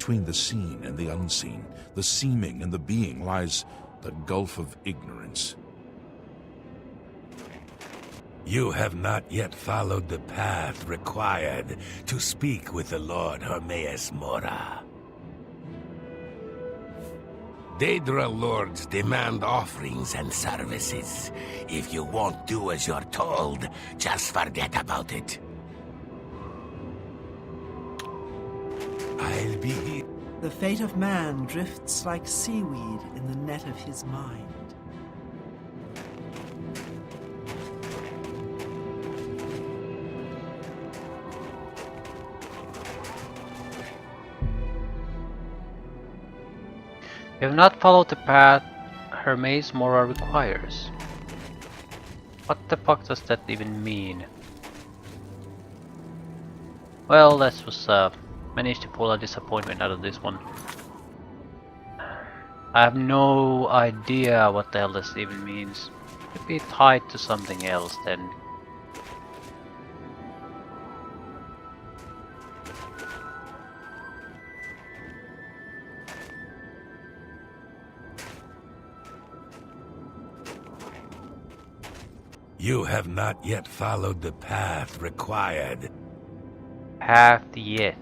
between the seen and the unseen, the seeming and the being, lies the gulf of ignorance. You have not yet followed the path required to speak with the Lord Hermaeus Mora. Daedra lords demand offerings and services. If you won't do as you're told, just forget about it. I'll be here. The fate of man drifts like seaweed in the net of his mind. We have not followed the path Hermaeus Mora requires. What the fuck does that even mean? Well, let's just manage to pull a disappointment out of this one. I have no idea what the hell this even means. Could be tied to something else then. You have not yet followed the path required. Path yet.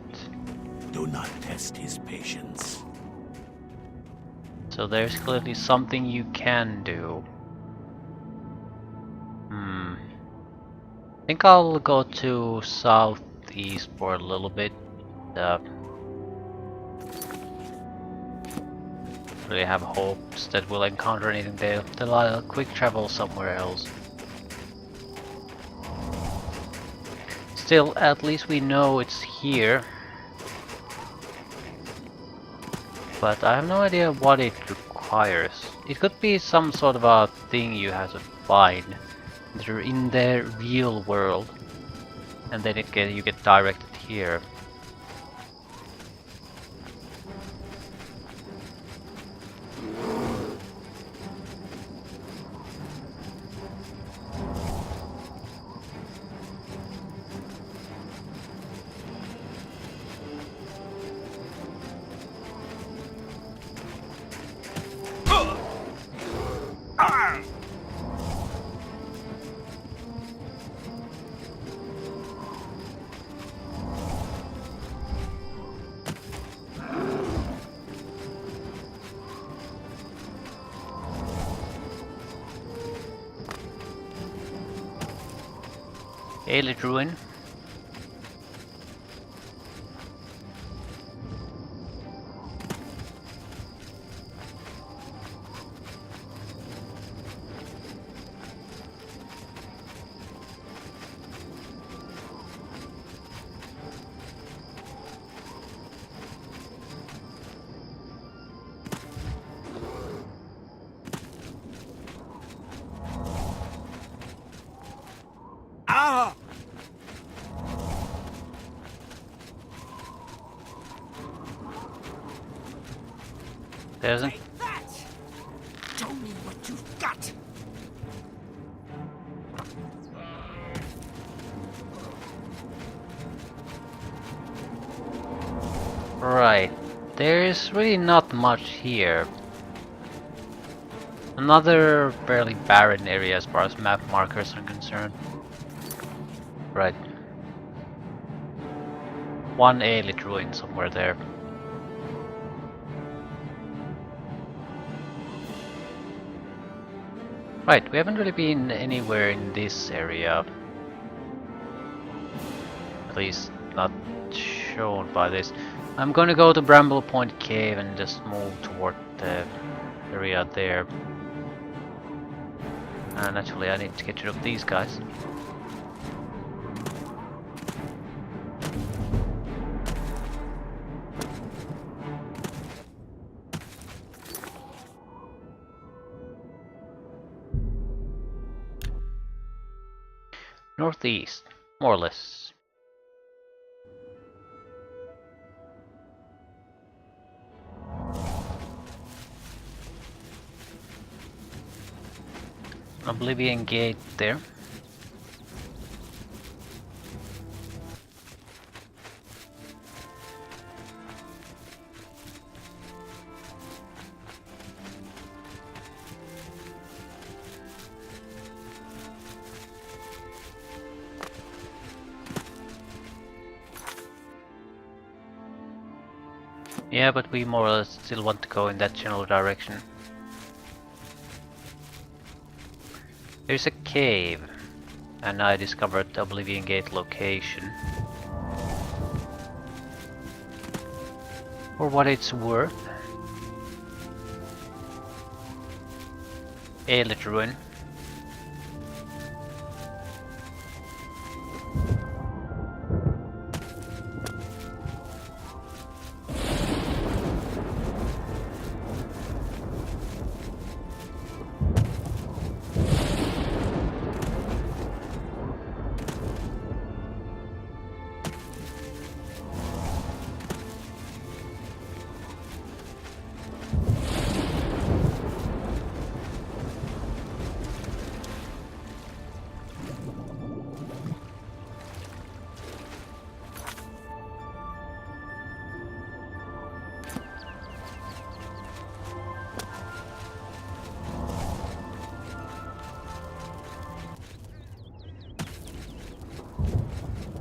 Do not test his patience. So there's clearly something you can do. I think I'll go to southeast for a little bit. Really have hopes that we'll encounter anything there. Then I'll quick travel somewhere else. Still, at least we know it's here. But I have no idea what it requires. It could be some sort of a thing you have to find in the real world, and then you get directed here. Ailey Ruin. There's an... Show me what you've got. Right. There's really not much here. Another fairly barren area as far as map markers are concerned. Right. One Ailey ruin somewhere there. Right, we haven't really been anywhere in this area. At least not shown by this. I'm gonna go to Bramble Point Cave and just move toward the area there. And actually I need to get rid of these guys. Northeast, more or less. Oblivion gate there. Yeah, but we more or less still want to go in that general direction. There's a cave, and I discovered the Oblivion Gate location. For what it's worth. Aelid Ruin.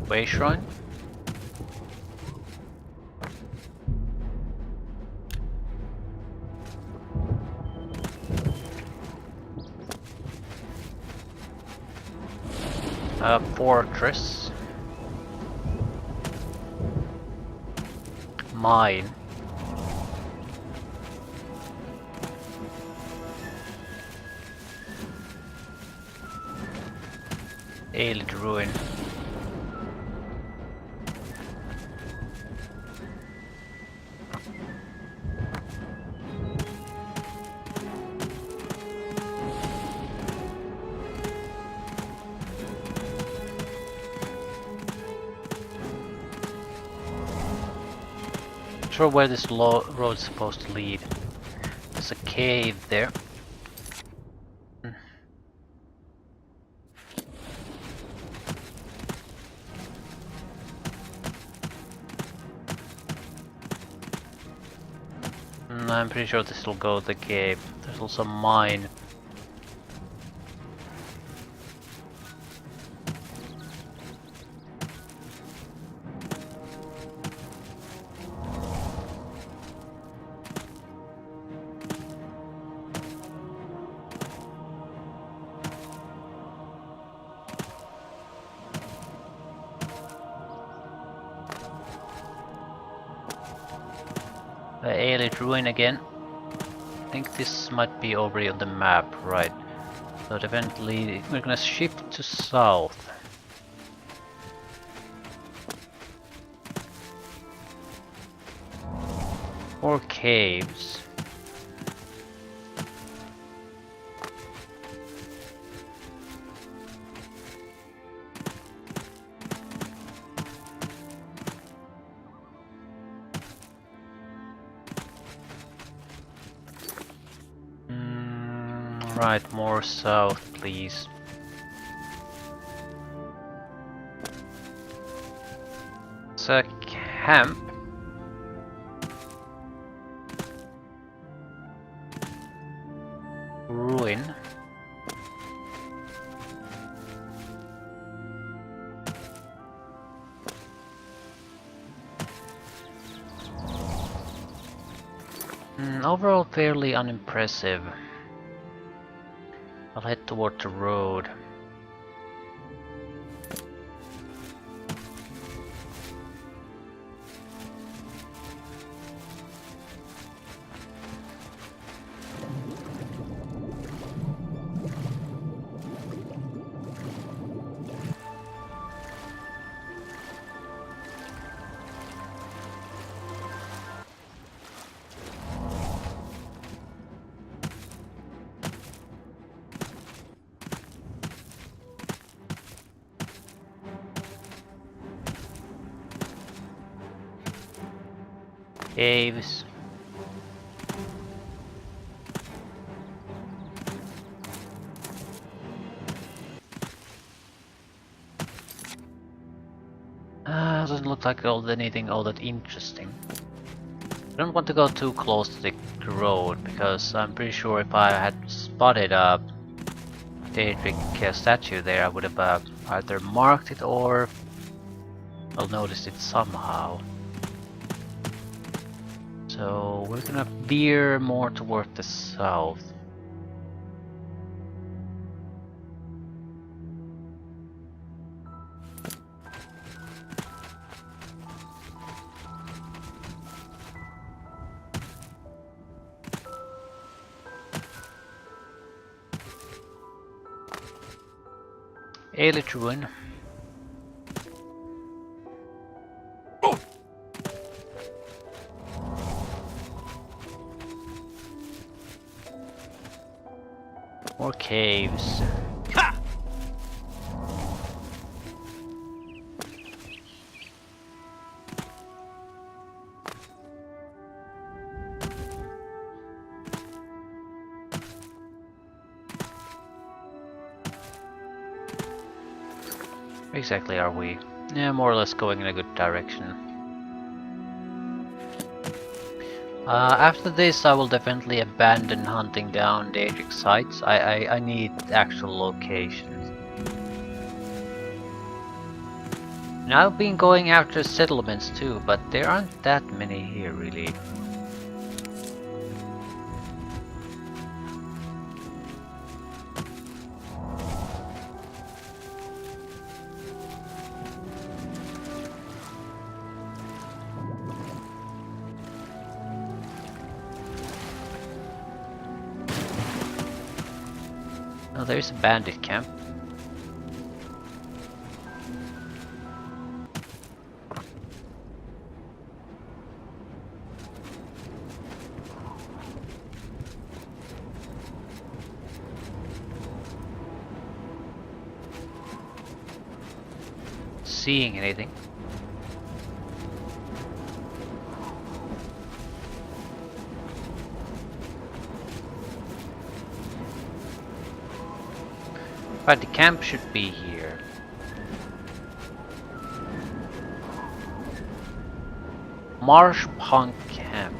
Way Shrine? A fortress. Mine. Aelid Ruin. Not sure where this road's supposed to lead. There's a cave there. I'm pretty sure this will go to the cave. There's also a mine. The Aelid Ruin again. I think this might be already on the map, right? So eventually we're gonna shift to south. Or caves. Right, more south, please. It's a camp. Ruin. Overall fairly unimpressive. I'll head toward the road. Caves. Doesn't look like anything all that interesting. I don't want to go too close to the road because I'm pretty sure if I had spotted a Daedric statue there, I would have either marked it or I'll notice it somehow. So we're gonna veer more toward the south. Eilidh Ruin. More caves. Ha! Where exactly are we? Yeah, more or less going in a good direction. After this, I will definitely abandon hunting down Daedric sites. I need actual locations. Now I've been going after settlements too, but there aren't that many here really. Oh, there's a bandit camp. Seeing anything? Right, the camp should be here. Marsh Punk Camp.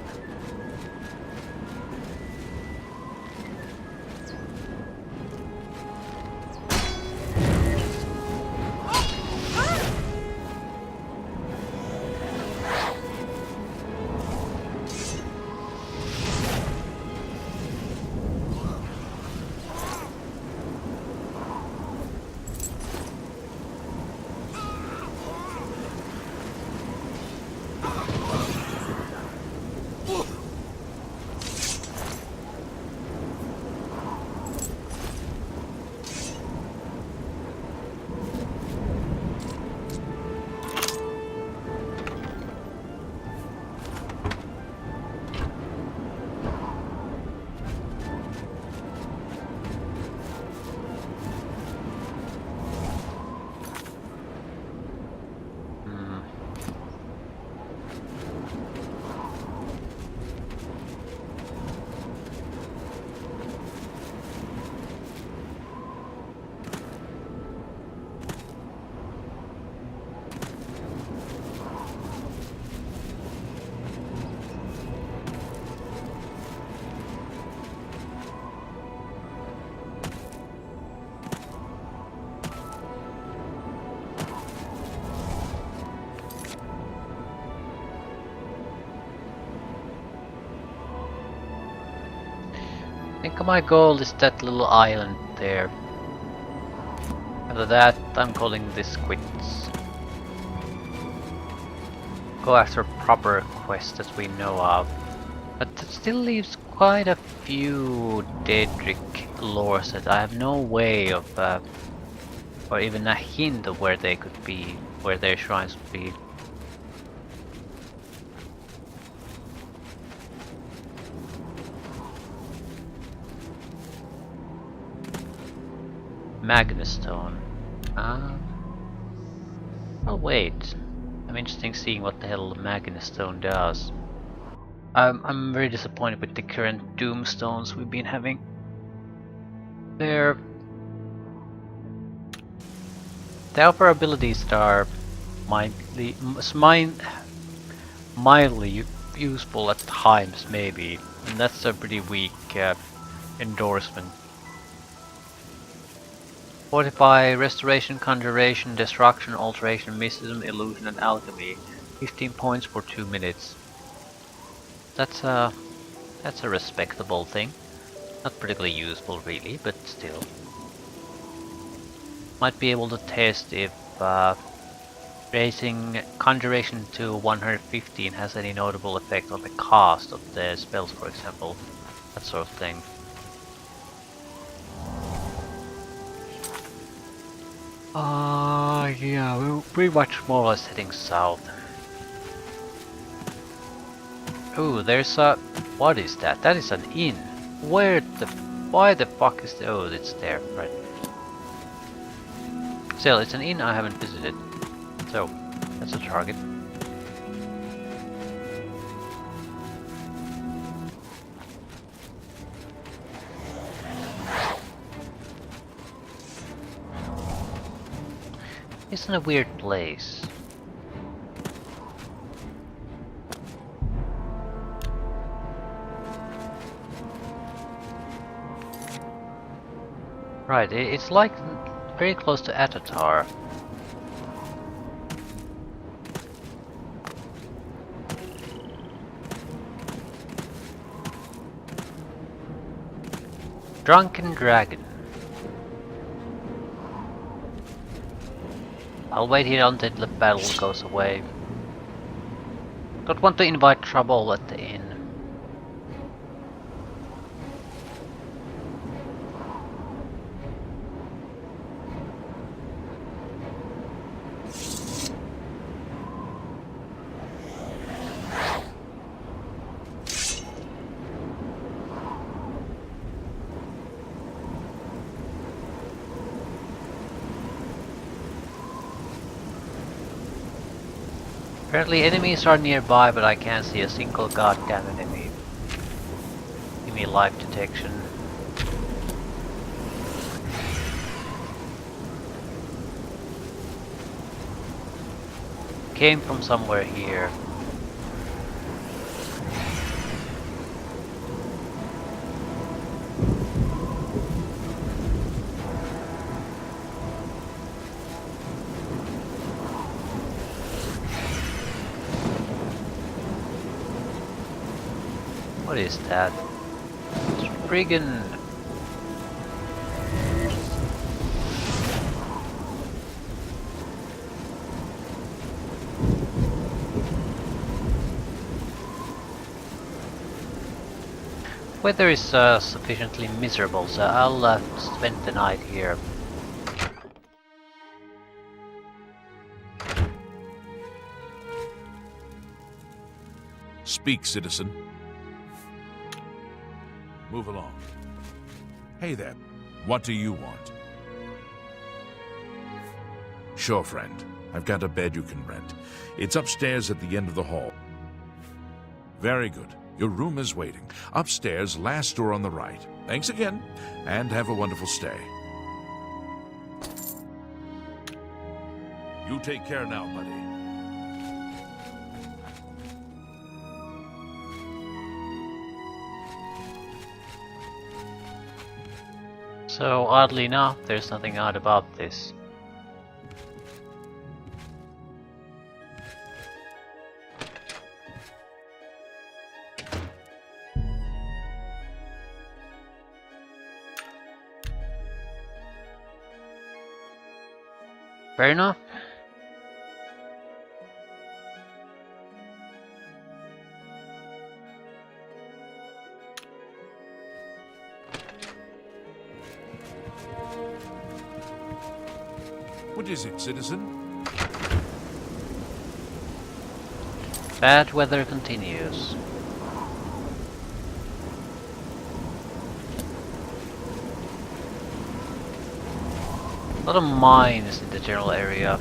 I think my goal is that little island there. After that, I'm calling this quits. Go after proper quests that we know of. But that still leaves quite a few Daedric lores that I have no way of, or even a hint of where they could be, where their shrines would be. Magnus Stone. Oh wait. I'm interested seeing what the hell the Magnus Stone does. I'm very disappointed with the current Doomstones we've been having. They offer abilities that are mildly useful at times maybe, and that's a pretty weak endorsement. Fortify, Restoration, Conjuration, Destruction, Alteration, Mysticism, Illusion and Alchemy. 15 points for 2 minutes. that's a respectable thing. Not particularly useful really, but still. Might be able to test if raising conjuration to 115 has any notable effect on the cost of the spells, for example. That sort of thing. Yeah, we're pretty much more or less heading south. Oh, there's a... What is that? That is an inn. Why the fuck is the... Oh, it's there, right. Still, it's an inn I haven't visited. So, that's a target. It's in a weird place. Right, it's like very close to Atatar. Drunken Dragon. I'll wait here until the battle goes away. Don't want to invite trouble at the inn. Apparently enemies are nearby, but I can't see a single goddamn enemy. Give me life detection. Came from somewhere here. What is that? It's friggin... Weather is sufficiently miserable, so I'll spend the night here. Speak, citizen. Move along. Hey there. What do you want? Sure, friend. I've got a bed you can rent. It's upstairs at the end of the hall. Very good. Your room is waiting. Upstairs, last door on the right. Thanks again, and have a wonderful stay. You take care now, buddy. So, oddly enough, there's nothing odd about this. Fair enough. What is it, citizen? Bad weather continues. A lot of mines in the general area.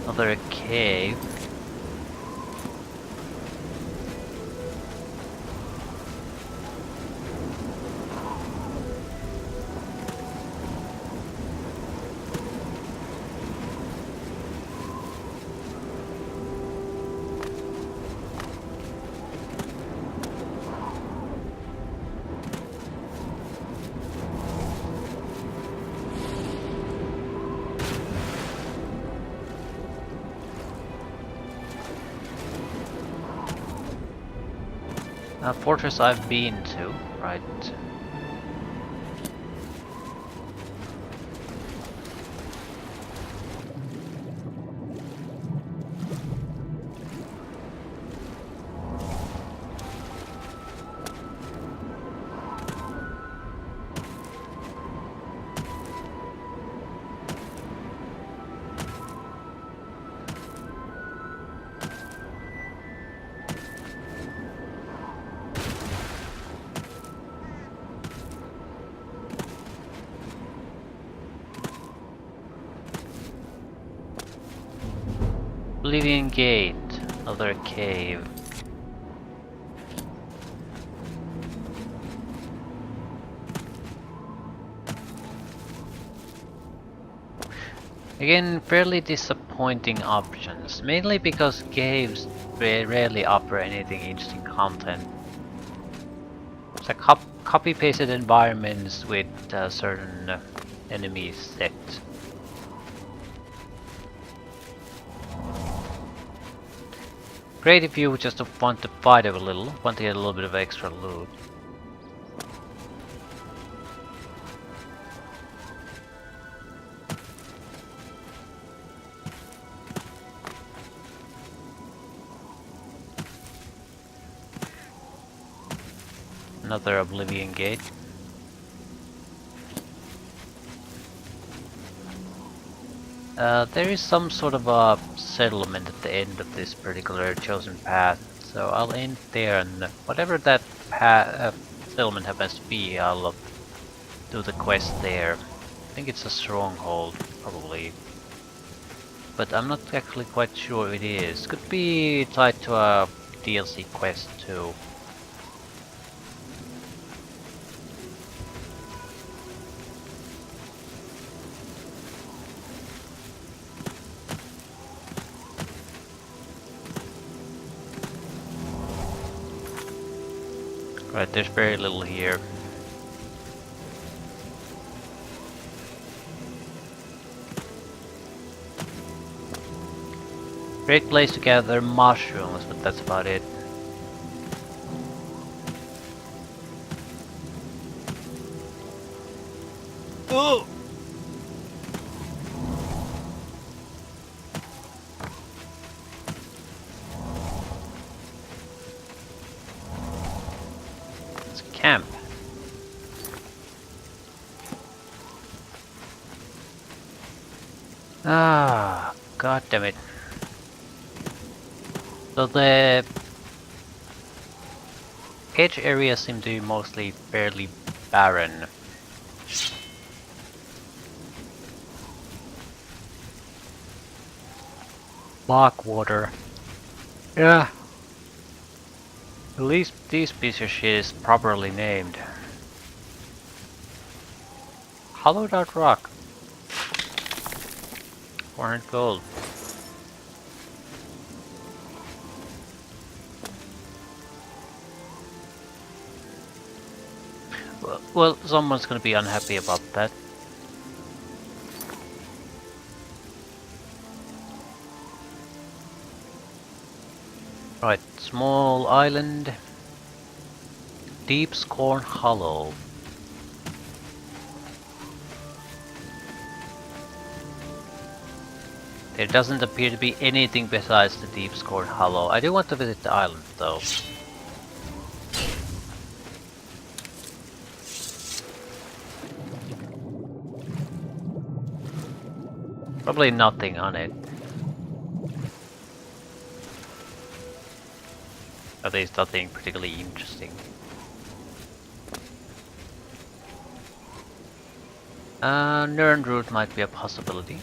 Another cave. A fortress I've been to, right? Oblivion Gate, another cave. Again, fairly disappointing options, mainly because caves rarely offer anything interesting content. It's like copy-pasted environments with certain enemies set. Great if you just want to fight a little, want to get a little bit of extra loot. Another Oblivion Gate. There is some sort of a settlement at the end of this particular chosen path, so I'll end there, and whatever that settlement happens to be, I'll do the quest there. I think it's a stronghold, probably, but I'm not actually quite sure it is. Could be tied to a DLC quest too. Right, there's very little here. Great place to gather mushrooms, but that's about it. Oh! Camp. Ah, god damn it. So the edge areas seem to be mostly fairly barren. Lock water. Yeah. At least this piece of shit is properly named. Hollowed out rock. 400 gold. Well, someone's gonna be unhappy about that. Right, small island. Deep Scorn Hollow. There doesn't appear to be anything besides the Deep Scorn Hollow. I do want to visit the island though. Probably nothing on it. At least nothing particularly interesting. Nern route might be a possibility.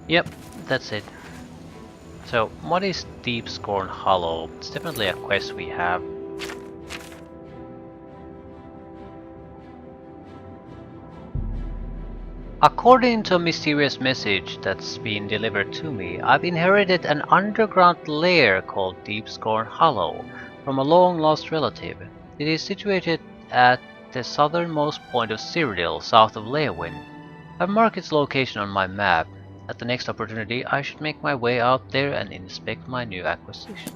Yep, that's it. So, what is Deep Scorn Hollow? It's definitely a quest we have. According to a mysterious message that's been delivered to me, I've inherited an underground lair called Deep Scorn Hollow from a long-lost relative. It is situated at the southernmost point of Cyrodiil, south of Leowyn. I've marked its location on my map. At the next opportunity, I should make my way out there and inspect my new acquisition.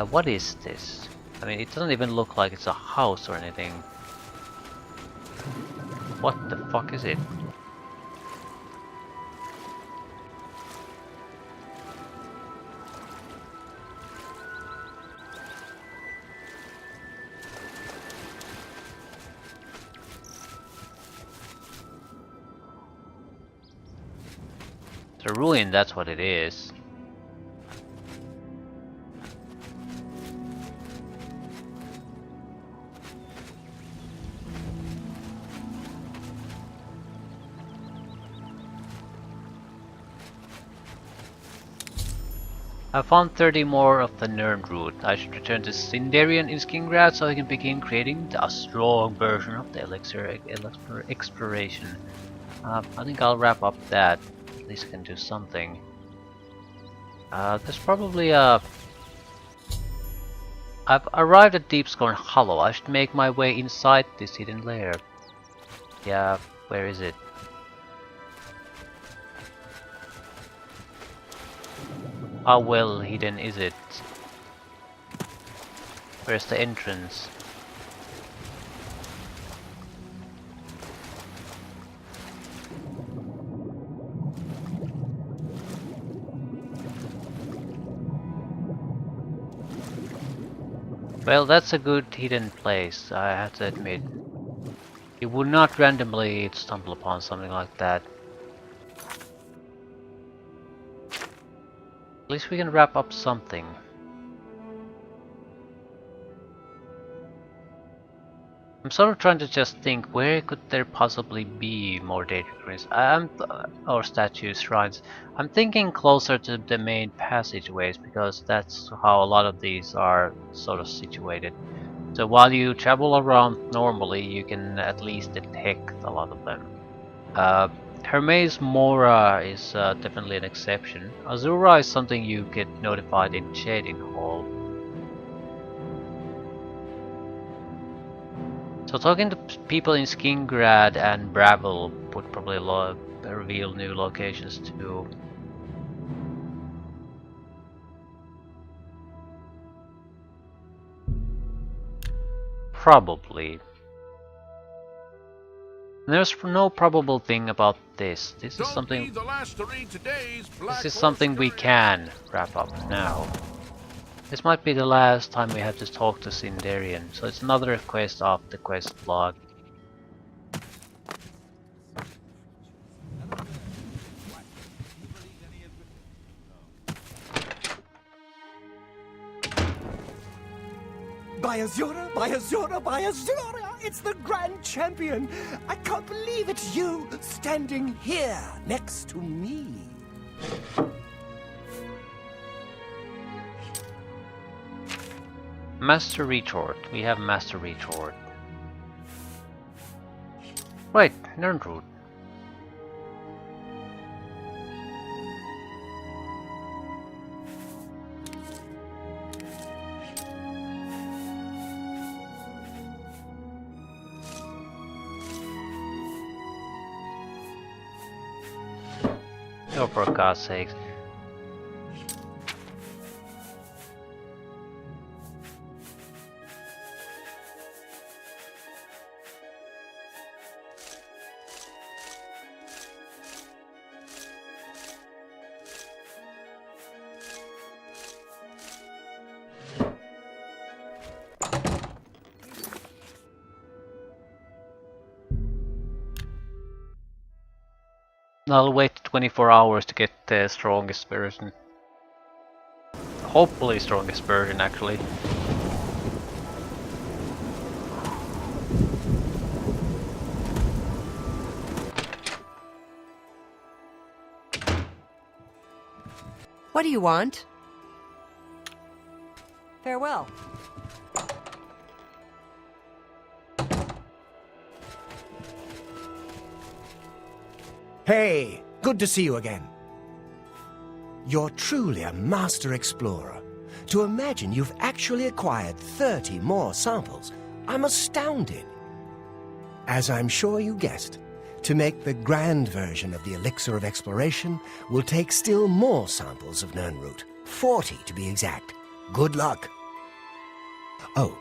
What is this? I mean, it doesn't even look like it's a house or anything. What the fuck is it? It's a ruin, that's what it is. I found 30 more of the Nern root. I should return to Sindarian in Skingrad so I can begin creating a strong version of the elixir exploration. I think I'll wrap up that. At least I can do something. There's probably a... I've arrived at Deepscorn Hollow. I should make my way inside this hidden lair. Yeah, where is it? How well hidden is it? Where's the entrance? Well, that's a good hidden place, I have to admit. You would not randomly stumble upon something like that. At least we can wrap up something. I'm sort of trying to just think, where could there possibly be more data screens? Or statues, shrines. I'm thinking closer to the main passageways because that's how a lot of these are sort of situated. So while you travel around normally, you can at least detect a lot of them. Hermaeus Mora is definitely an exception. Azura is something you get notified in Shading Hall. So talking to people in Skingrad and Bravel would probably reveal new locations too. Probably. There's no probable thing about this. This is something. This is something we can wrap up now. This might be the last time we have to talk to Sindarian, so it's another quest off the quest log. By Azura, by Azura, by Azura! It's the Grand Champion! I can't believe it's you standing here next to me. Master Retort. We have Master Retort. Right, Nernroot. Oh, for God's sakes. I'll wait 24 hours to get the strongest version. Hopefully strongest version, actually. What do you want? Farewell. Hey, good to see you again. You're truly a master explorer. To imagine you've actually acquired 30 more samples, I'm astounded. As I'm sure you guessed, to make the grand version of the Elixir of Exploration will take still more samples of Nirnroot. 40 to be exact. Good luck. Oh,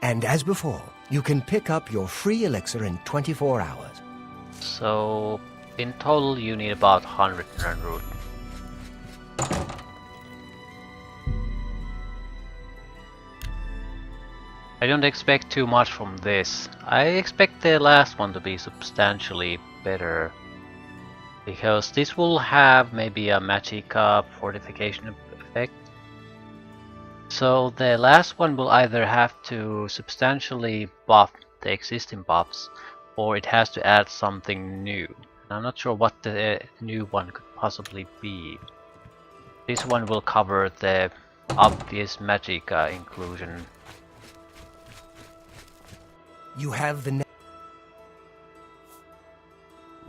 and as before, you can pick up your free elixir in 24 hours. So, in total you need about 100 Nirnroot. I don't expect too much from this. I expect the last one to be substantially better. Because this will have maybe a magic fortification effect. So the last one will either have to substantially buff the existing buffs, or it has to add something new. I'm not sure what the new one could possibly be. This one will cover the obvious magic inclusion. You have the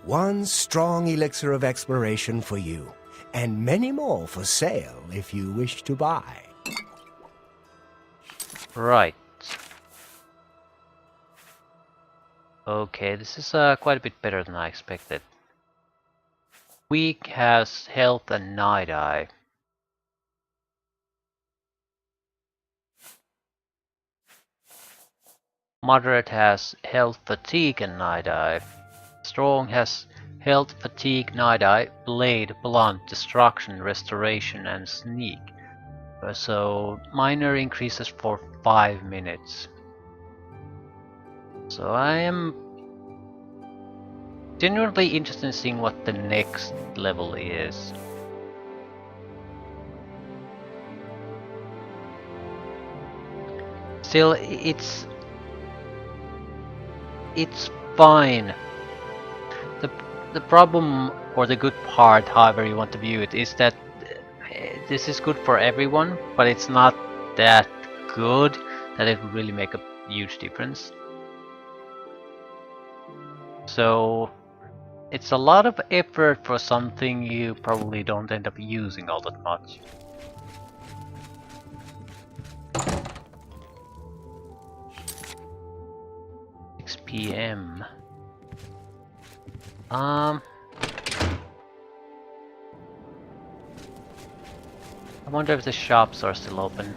one strong elixir of exploration for you, and many more for sale if you wish to buy. Right. Okay, this is quite a bit better than I expected. Weak has health and night eye. Moderate has health, fatigue and night eye. Strong has health, fatigue, night eye, blade, blunt, destruction, restoration and sneak. So minor increases for 5 minutes. So I am genuinely interested in seeing what the next level is. Still, it's fine. The problem, or the good part, however you want to view it, is that this is good for everyone, but it's not that good that it would really make a huge difference. So it's a lot of effort for something you probably don't end up using all that much. PM. I wonder if the shops are still open.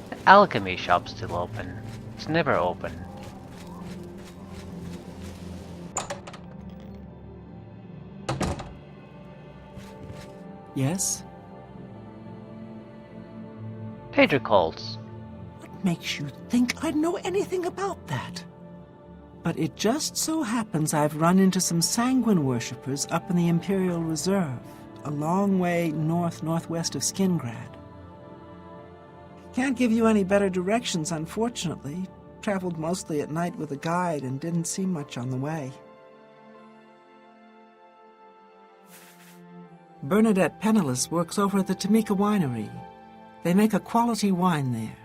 The alchemy shop's still open. It's never open. Yes? Pager calls. What makes you think I'd know anything about that? But it just so happens I've run into some sanguine worshippers up in the Imperial Reserve, a long way north-northwest of Skingrad. Can't give you any better directions, unfortunately. Traveled mostly at night with a guide and didn't see much on the way. Bernadette Penniless works over at the Tamika Winery. They make a quality wine there.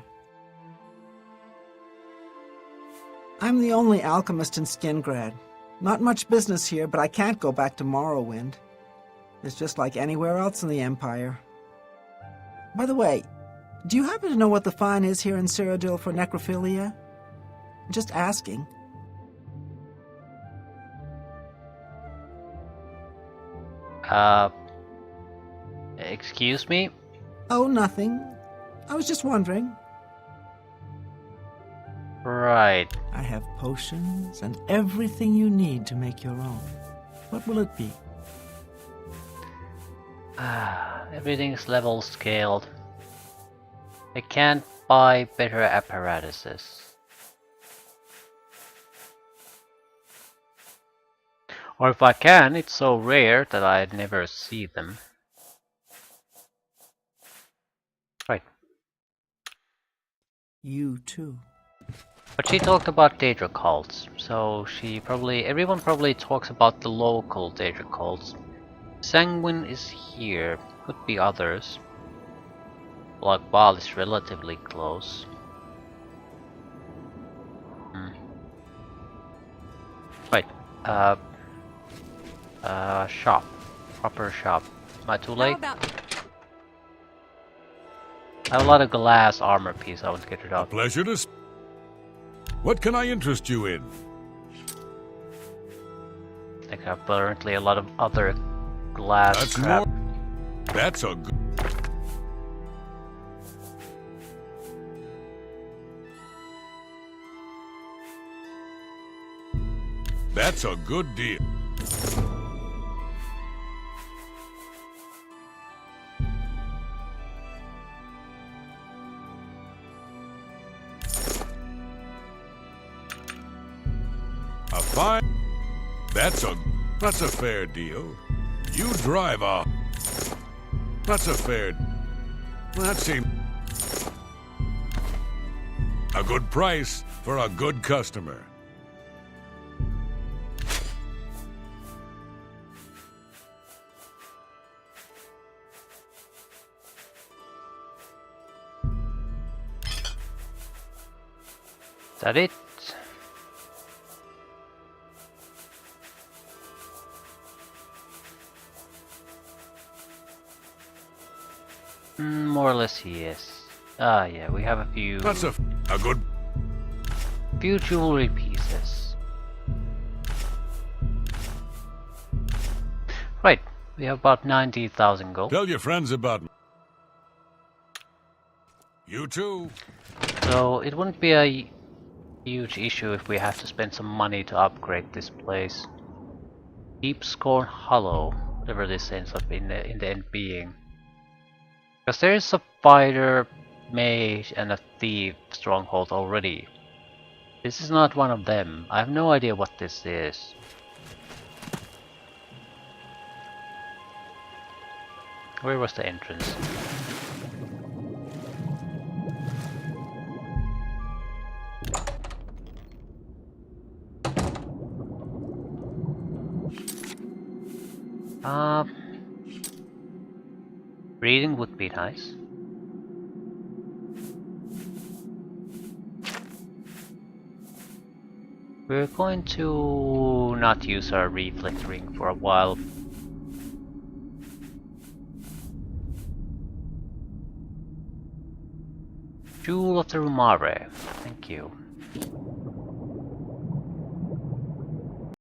I'm the only alchemist in Skingrad. Not much business here, but I can't go back to Morrowind. It's just like anywhere else in the Empire. By the way, do you happen to know what the fine is here in Cyrodiil for necrophilia? Just asking. Excuse me? Oh, nothing. I was just wondering. Right. I have potions and everything you need to make your own. What will it be? Everything's level scaled. I can't buy better apparatuses. Or if I can, it's so rare that I'd never see them. Right. You too. But she talked about Daedra cults, so everyone probably talks about the local Daedra cults. Sanguine is here, could be others. Black Ball is relatively close. Right, shop. Proper shop. Am I too late? I have a lot of glass armor piece I want to get rid of. Pleasure to... What can I interest you in? like apparently a lot of other glass That's crap. That's a good... That's a good deal. A fine... That's a fair deal. You drive a... That's a fair... That seems... A good price for a good customer. Is that it? More or less, yes. Ah, yeah, we have a That's a good... few jewelry pieces. Right, we have about 90,000 gold. Tell your friends about me. You too. So it wouldn't be a huge issue if we have to spend some money to upgrade this place. Deep Scorn Hollow, whatever this ends up in the end being. Because there is a fighter, mage, and a thief stronghold already. This is not one of them. I have no idea what this is. Where was the entrance? Reading would be nice. We're going to not use our reflect ring for a while. Jewel of the Rumare. Thank you.